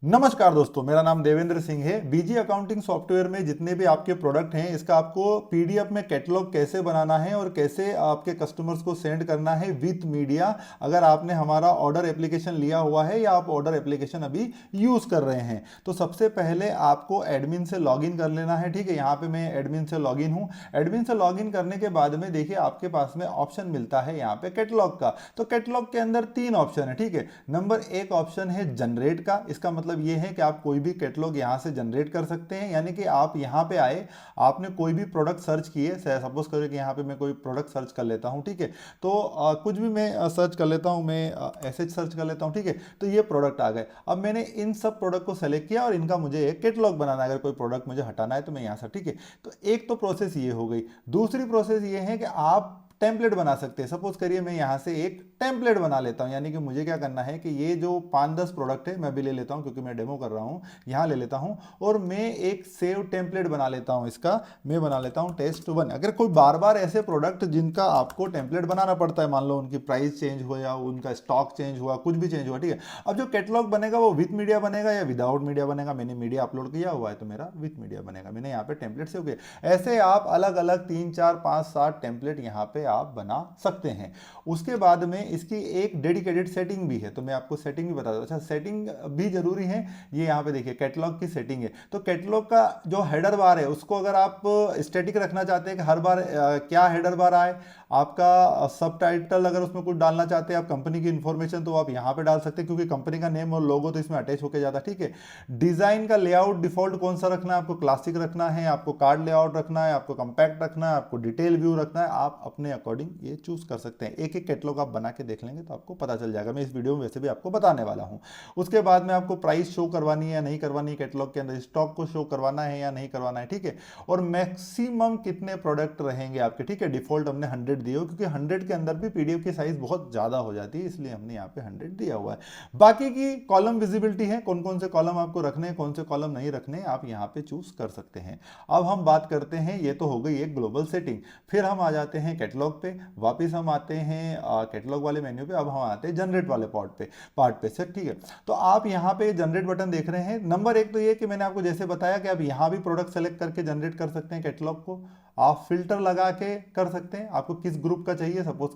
नमस्कार दोस्तों, मेरा नाम देवेंद्र सिंह है। बीजी अकाउंटिंग सॉफ्टवेयर में जितने भी आपके प्रोडक्ट हैं, इसका आपको पीडीएफ में कैटलॉग कैसे बनाना है और कैसे आपके कस्टमर्स को सेंड करना है विथ मीडिया। अगर आपने हमारा ऑर्डर एप्लीकेशन लिया हुआ है या आप ऑर्डर एप्लीकेशन अभी यूज कर रहे हैं, तो सबसे पहले आपको एडमिन से लॉगिन कर लेना है। ठीक है, यहाँ पे मैं एडमिन से लॉगिन हूँ। एडमिन से लॉगिन करने के बाद में देखिए आपके पास में ऑप्शन मिलता है यहाँ पे कैटलॉग का। तो कैटलॉग के अंदर तीन ऑप्शन है। ठीक है, नंबर एक ऑप्शन है जनरेट का। इसका मतलब ये है कि आप कोई भी कैटलॉग यहां से जनरेट कर सकते हैं, यानी कि आप यहां पे आए, आपने कोई भी प्रोडक्ट सर्च किए, सपोज करें कि यहां पे मैं कोई प्रोडक्ट सर्च कर लेता हूं। ठीक है, तो कुछ भी मैं सर्च कर लेता हूं, मैं ऐसे सर्च कर लेता हूं। ठीक है, तो ये प्रोडक्ट आ गए। अब मैंने इन सब प्रोडक्ट को सेलेक्ट किया और इनका मुझे एक कैटलॉग बनाना है। अगर कोई प्रोडक्ट मुझे हटाना है तो मैं यहां से, ठीक है, तो एक तो प्रोसेस ये हो गई। दूसरी प्रोसेस ये है कि आप टेम्पलेट बना सकते हैं। सपोज करिए मैं यहां से एक टेम्पलेट बना लेता हूं, यानी कि मुझे क्या करना है कि ये जो 5-10 प्रोडक्ट है मैं भी ले लेता हूं, क्योंकि मैं डेमो कर रहा हूं, यहां ले लेता हूं और मैं एक सेव टेम्पलेट बना लेता हूं। इसका मैं बना लेता हूं टेस्ट 1। अगर कोई बार बार ऐसे प्रोडक्ट जिनका आपको टेम्पलेट बनाना पड़ता है, मान लो उनकी प्राइस चेंज हुआ या उनका स्टॉक चेंज हुआ, कुछ भी चेंज हुआ, ठीक है, अब जो कैटलॉग बनेगा वो विथ मीडिया बनेगा या विदाउट मीडिया बनेगा। मैंने मीडिया अपलोड किया हुआ है तो मेरा विथ मीडिया बनेगा। मैंने यहाँ पे टेम्पलेट सेव किया। ऐसे आप अलग अलग 3, 4, 5, 7 टेम्पलेट यहाँ पे आप बना सकते हैं। उसके बाद में इसकी एक डेडिकेटेड सेटिंग भी है, तो मैं आपको सेटिंग भी बता दूं। अच्छा, सेटिंग भी जरूरी है। ये यहाँ पे देखिए कैटलॉग की सेटिंग है। तो कैटलॉग का जो हेडर बार है उसको अगर आप स्टैटिक रखना चाहते हैं कि हर बार क्या हेडर बार आए, आपका सब टाइटल अगर उसमें कुछ डालना चाहते हैं आप, कंपनी की इंफॉर्मेशन, तो आप यहाँ पे डाल सकते हैं, क्योंकि कंपनी का नेम और लोगो तो इसमें अटैच होकर जाता है। ठीक है, डिजाइन का लेआउट डिफॉल्ट कौन सा रखना है, आपको क्लासिक रखना है, आपको कार्ड लेआउट रखना है, आपको कंपैक्ट रखना है, आपको डिटेल व्यू रखना है, आप अपने अकॉर्डिंग ये चूज कर सकते हैं। एक एक कैटलॉग आप बना के देख लेंगे तो आपको पता चल जाएगा। मैं इस वीडियो में वैसे भी आपको बताने वाला हूं। उसके बाद में आपको प्राइस शो करवानी है या नहीं करवानी है, कैटलॉग के अंदर स्टॉक को शो करवाना है या नहीं करवाना है। ठीक है, और मैक्सिमम कितने प्रोडक्ट रहेंगे आपके। ठीक है, डिफॉल्ट हमने 100 दिए हो, क्योंकि 100 के अंदर भी पीडीएफ की साइज बहुत ज्यादा हो जाती है, इसलिए हमने यहाँ पे 100 दिया हुआ है। बाकी की कॉलम विजिबिलिटी है, कौन कौन से कॉलम आपको रखने हैं, कौन से कॉलम नहीं रखने, आप यहाँ पे चूज कर सकते हैं। अब हम बात करते हैं, ये तो हो गई एक ग्लोबल सेटिंग। फिर हम आ जाते हैं कैटलॉग पे, वापस हम आते हैं कैटलॉग वाले मेन्यू पे। अब हम आते हैं जनरेट वाले पार्ट पे से। ठीक है, तो आप यहाँ पे जनरेट बटन देख रहे हैं। नंबर एक तो ये कि मैंने आपको जैसे बताया कि आप यहाँ भी प्रोडक्ट सेलेक्ट करके जनरेट कर सकते हैं कैटलॉग को। आप फिल्टर लगा के कर सकते हैं, आपको किस ग्रुप का चाहिए। सपोज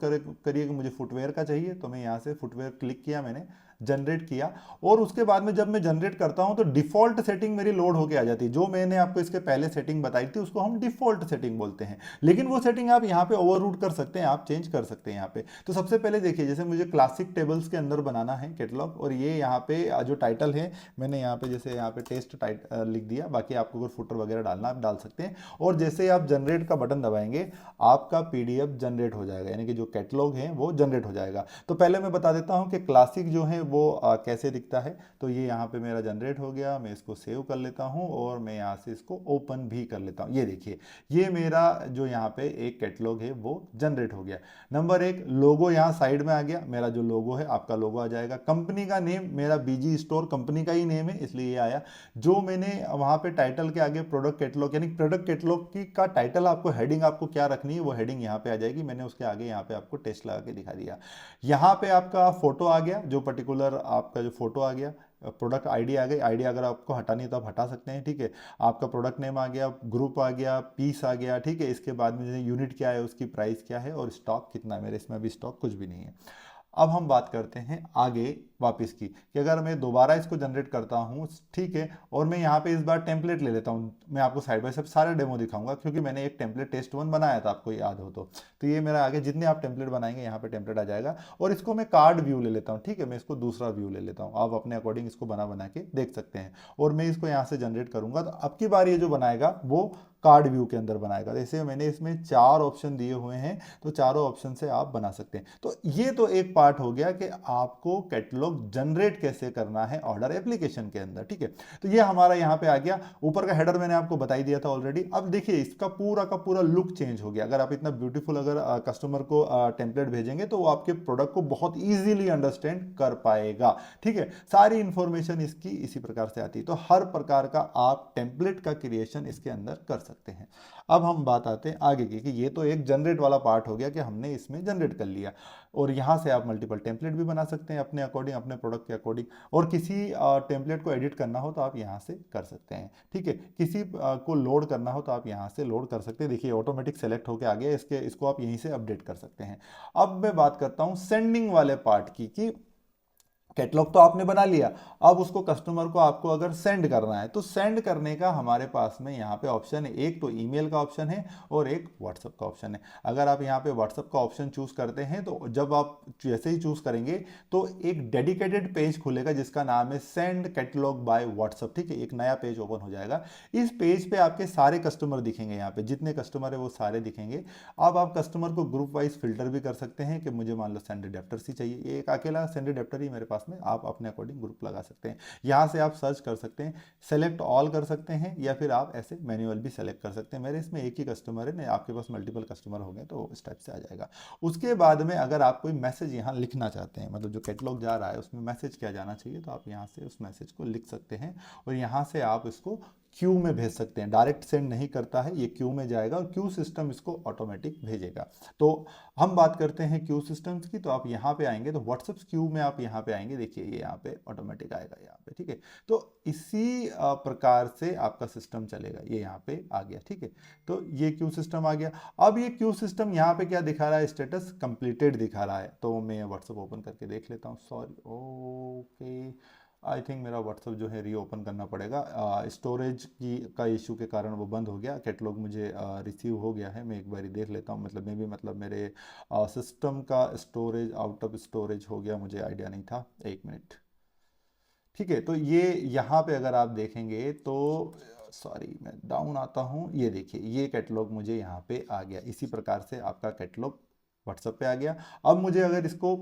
करिए कि मुझे फुटवेयर का चाहिए, तो मैं यहाँ से फुटवेयर क्लिक किया, मैंने जनरेट किया। और उसके बाद में जब मैं जनरेट करता हूं तो डिफॉल्ट सेटिंग मेरी लोड होके आ जाती है। जो मैंने आपको इसके पहले सेटिंग बताई थी उसको हम डिफॉल्ट सेटिंग बोलते हैं, लेकिन वो सेटिंग आप यहाँ पे ओवररूट कर सकते हैं, आप चेंज कर सकते हैं यहाँ पे। तो सबसे पहले देखिए, जैसे मुझे क्लासिक टेबल्स के अंदर बनाना है कैटलॉग, और ये यहाँ पे जो टाइटल है मैंने यहाँ पे जैसे यहाँ पे टेस्ट लिख दिया। बाकी आपको अगर फुटर वगैरह डालना आप डाल सकते हैं। और जैसे ही आप जनरेट का बटन दबाएंगे आपका पीडीएफ जनरेट हो जाएगा, यानी कि जो कैटलॉग है वो जनरेट हो जाएगा। तो पहले मैं बता देता हूं कि क्लासिक जो है वो कैसे दिखता है। तो ये यहाँ पे मेरा जनरेट हो गया, मैं इसको सेव कर लेता हूं और मैं यहाँ से इसको ओपन भी कर लेता हूं। ये देखिए, ये मेरा जो यहाँ पे एक कैटलॉग है वो जनरेट हो गया। नंबर एक, लोगो यहाँ साइड में आ गया, मेरा जो लोगो है आपका लोगो आ जाएगा। कंपनी का नेम, मेरा बीजी स्टोर कंपनी का ही नेम है, इसलिए ये आया। जो मैंने वहां पे टाइटल के आगे प्रोडक्ट कैटलॉग, यानी प्रोडक्ट कैटलॉग की का टाइटल, आपको हेडिंग आपको क्या रखनी है वो हेडिंग यहाँ पे आ जाएगी। मैंने उसके आगे यहाँ पे आपको टेस्ट लगा के दिखा दिया। यहाँ पे आपका फोटो आ गया, जो पर्टिकुलर आपका जो फोटो आ गया। प्रोडक्ट आईडी आ गई, आईडी अगर आपको हटानी है तो आप हटा सकते हैं। ठीक है, आपका प्रोडक्ट नेम आ गया, ग्रुप आ गया, पीस आ गया। ठीक है, इसके बाद में यूनिट क्या है, उसकी प्राइस क्या है, और स्टॉक कितना है। मेरे इसमें अभी स्टॉक कुछ भी नहीं है। अब हम बात करते हैं आगे वापस की, कि अगर मैं दोबारा इसको जनरेट करता हूं, ठीक है, और मैं यहाँ पे इस बार टेम्पलेट ले लेता हूं। मैं आपको साइड बाय साइड सारे डेमो दिखाऊंगा, क्योंकि मैंने एक टेम्पलेट टेस्ट 1 बनाया था, आपको याद हो तो ये मेरा आगे जितने आप टेम्पलेट बनाएंगे यहाँ पे टेम्पलेट आ जाएगा। और इसको मैं कार्ड व्यू ले लेता हूँ। ठीक है, मैं इसको दूसरा व्यू ले लेता हूँ, आप अपने अकॉर्डिंग इसको बना बना के देख सकते हैं। और मैं इसको यहाँ से जनरेट करूंगा, तो अब की बार ये जो बनाएगा वो कार्ड व्यू के अंदर बनाएगा। जैसे मैंने इसमें 4 ऑप्शन दिए हुए हैं, तो चारों ऑप्शन से आप बना सकते हैं। तो ये तो एक पार्ट हो गया कि आपको कैटलॉग जनरेट कैसे करना है ऑर्डर एप्लीकेशन के अंदर। ठीक है, तो ये हमारा यहाँ पे आ गया। ऊपर का हेडर मैंने आपको बता ही दिया था ऑलरेडी। अब देखिए इसका पूरा का पूरा लुक चेंज हो गया। अगर आप इतना ब्यूटीफुल अगर कस्टमर को टेम्पलेट भेजेंगे तो वो आपके प्रोडक्ट को बहुत ईजिली अंडरस्टैंड कर पाएगा। ठीक है, सारी इंफॉर्मेशन इसकी इसी प्रकार से आती है। तो हर प्रकार का आप टेम्पलेट का क्रिएशन इसके अंदर कर सकते हैं। सकते हैं। अब हम बात आते हैं आगे की कि ये तो एक जनरेट वाला पार्ट हो गया कि हमने इसमें जनरेट कर लिया, और यहाँ से आप मल्टीपल टेम्पलेट भी बना सकते हैं अपने अकॉर्डिंग, अपने प्रोडक्ट के अकॉर्डिंग, और किसी टेम्पलेट को एडिट करना हो तो आप यहाँ से कर सकते हैं। ठीक है, किसी को लोड करना हो तो आप यहाँ से लोड कर सकते हैं। देखिए ऑटोमेटिक सेलेक्ट होकर आ गया, इसको आप यहीं से अपडेट कर सकते हैं। अब मैं बात करता हूँ सेंडिंग वाले पार्ट की कि कैटलॉग तो आपने बना लिया, अब उसको कस्टमर को आपको अगर सेंड करना है तो सेंड करने का हमारे पास में यहाँ पे ऑप्शन है, एक तो ईमेल का ऑप्शन है और एक व्हाट्सएप का ऑप्शन है। अगर आप यहाँ पे व्हाट्सएप का ऑप्शन चूज करते हैं तो जब आप जैसे ही चूज करेंगे तो एक डेडिकेटेड पेज खुलेगा जिसका नाम है सेंड कैटलॉग बाय व्हाट्सएप। ठीक है, एक नया पेज ओपन हो जाएगा। इस पेज पे आपके सारे कस्टमर दिखेंगे, यहाँ पे जितने कस्टमर है वो सारे दिखेंगे। अब आप कस्टमर को ग्रुप वाइज फिल्टर भी कर सकते हैं कि मुझे मान लो सैंडी डेप्टर्स ही चाहिए, एक अकेला सैंडी डेप्टर ही मेरे पास में, आप अपने अकॉर्डिंग ग्रुप लगा सकते हैं। यहां से आप सर्च कर सकते हैं, सेलेक्ट ऑल कर सकते हैं, या फिर आप ऐसे मैन्युअल भी सेलेक्ट कर सकते हैं। मेरे इसमें एक ही कस्टमर है, नहीं आपके पास मल्टीपल कस्टमर हो गए तो इस टाइप से आ जाएगा। उसके बाद में अगर आप कोई मैसेज यहाँ लिखना चाहते हैं, मतलब जो कैटलॉग जा रहा है उसमें मैसेज क्या जाना चाहिए, तो आप यहाँ से उस मैसेज को लिख सकते हैं और यहाँ से आप इसको क्यू में भेज सकते हैं। डायरेक्ट सेंड नहीं करता है, ये क्यू में जाएगा और क्यू सिस्टम इसको ऑटोमेटिक भेजेगा। तो हम बात करते हैं क्यू सिस्टम्स की, तो आप यहाँ पे आएंगे तो व्हाट्सएप क्यू में आप यहाँ पे आएंगे, देखिए ये यहाँ पे ऑटोमेटिक आएगा यहाँ पे। ठीक है, तो इसी प्रकार से आपका सिस्टम चलेगा। ये यहाँ पे आ गया। ठीक है, तो ये क्यू सिस्टम आ गया। अब ये क्यू सिस्टम यहाँ पे क्या दिखा रहा है, स्टेटस कंप्लीटेड दिखा रहा है। तो मैं व्हाट्सएप ओपन करके देख लेता हूँ। सॉरी, ओके, आई थिंक मेरा व्हाट्सअप जो है रीओपन करना पड़ेगा। स्टोरेज की का इशू के कारण वो बंद हो गया। कैटलॉग मुझे रिसीव हो गया है, मैं एक बार देख लेता हूँ। मतलब मेरे सिस्टम का स्टोरेज आउट ऑफ स्टोरेज हो गया, मुझे आइडिया नहीं था। एक मिनट। ठीक है, तो ये यहाँ पे अगर आप देखेंगे तो सॉरी मैं डाउन आता हूँ, ये देखिए ये कैटलॉग मुझे यहाँ पे आ गया। इसी प्रकार से आपका कैटलॉग व्हाट्सएप पे आ गया। अब मुझे अगर इसको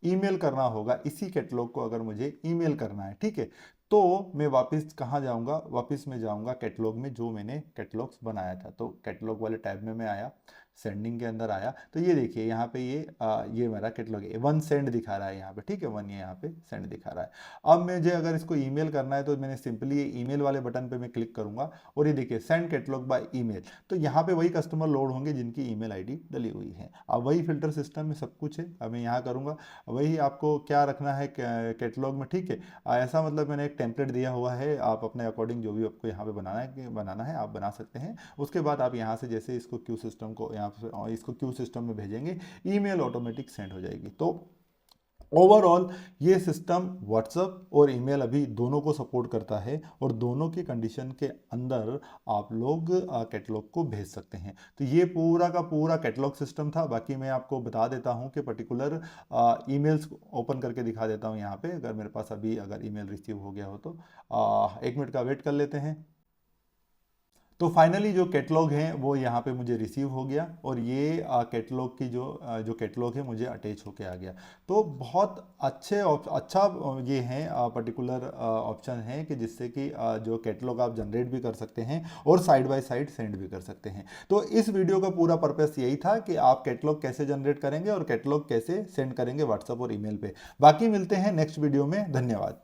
ईमेल करना होगा, इसी कैटलॉग को अगर मुझे ईमेल करना है, ठीक है, तो मैं वापस कहाँ जाऊँगा, वापस मैं जाऊँगा कैटलॉग में जो मैंने कैटलॉग्स बनाया था। तो कैटलॉग वाले टैब में मैं आया, सेंडिंग के अंदर आया, तो ये देखिए यहाँ पे ये मेरा कैटलॉग है, वन सेंड दिखा रहा है यहाँ पे। ठीक है, वन ये यहाँ पे सेंड दिखा रहा है। अब मुझे अगर इसको ईमेल करना है तो मैंने सिंपली ये ईमेल वाले बटन पे मैं क्लिक करूंगा और ये देखिए सेंड कैटलॉग बाय ईमेल। तो यहाँ पे वही कस्टमर लोड होंगे जिनकी ईमेल आईडी डली हुई है। अब वही फिल्टर सिस्टम में सब कुछ है। अब मैं यहाँ करूँगा, वही आपको क्या रखना है कैटलॉग में। ठीक है, ऐसा मतलब मैंने एक टेम्पलेट दिया हुआ है, आप अपने अकॉर्डिंग जो भी आपको यहाँ पे बनाना है आप बना सकते हैं। उसके बाद आप यहाँ से जैसे इसको क्यू सिस्टम को इसको क्यू सिस्टम में भेजेंगे, ईमेल ऑटोमेटिक सेंड हो जाएगी। तो ओवरऑल ये सिस्टम व्हाट्सएप और ईमेल अभी दोनों को सपोर्ट करता है और दोनों की कंडीशन के अंदर आप लोग कैटलॉग को भेज सकते हैं। तो ये पूरा का पूरा कैटलॉग सिस्टम था। बाकी मैं आपको बता देता हूँ कि पर्टिकुलर ईमेल्स ओपन करके दिखा देता हूँ यहाँ पे। अगर मेरे पास अभी अगर ईमेल रिसीव हो गया हो तो 1 मिनट का वेट कर लेते हैं। तो फाइनली जो कैटलॉग है वो यहाँ पे मुझे रिसीव हो गया और ये कैटलॉग की जो कैटलॉग है मुझे अटैच होके आ गया। तो बहुत अच्छा ये है पर्टिकुलर ऑप्शन है कि जिससे कि जो कैटलॉग आप जनरेट भी कर सकते हैं और साइड बाय साइड सेंड भी कर सकते हैं। तो इस वीडियो का पूरा पर्पस यही था कि आप कैटलॉग कैसे जनरेट करेंगे और कैटलॉग कैसे सेंड करेंगे व्हाट्सएप और ईमेल पे। बाकी मिलते हैं नेक्स्ट वीडियो में। धन्यवाद।